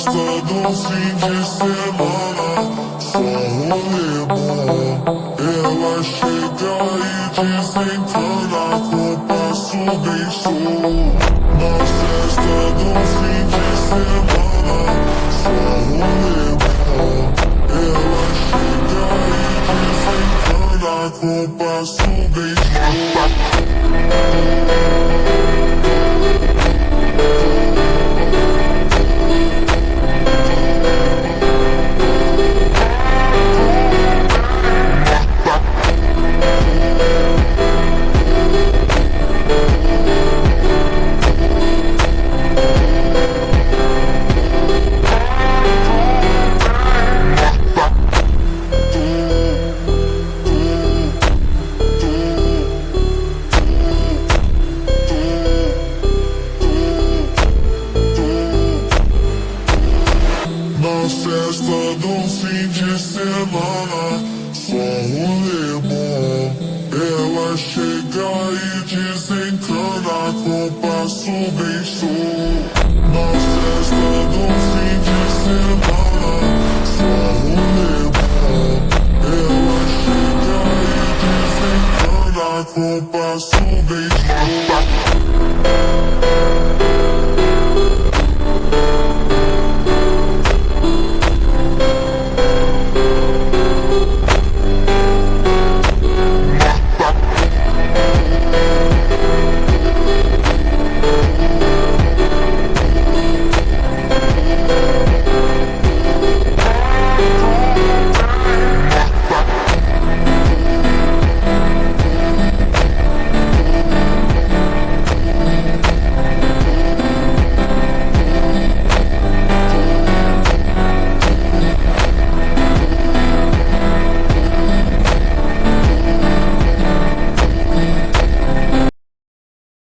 festa do fim de semana, só rolê bom. Ela chega e desencana com passo bem show. Na festa do fim de semana, só rolê bom. Ela chega e desencana com passo bem show. Na festa do fim de semana, só rolê bom. Ela chega e desencana com passo bem show.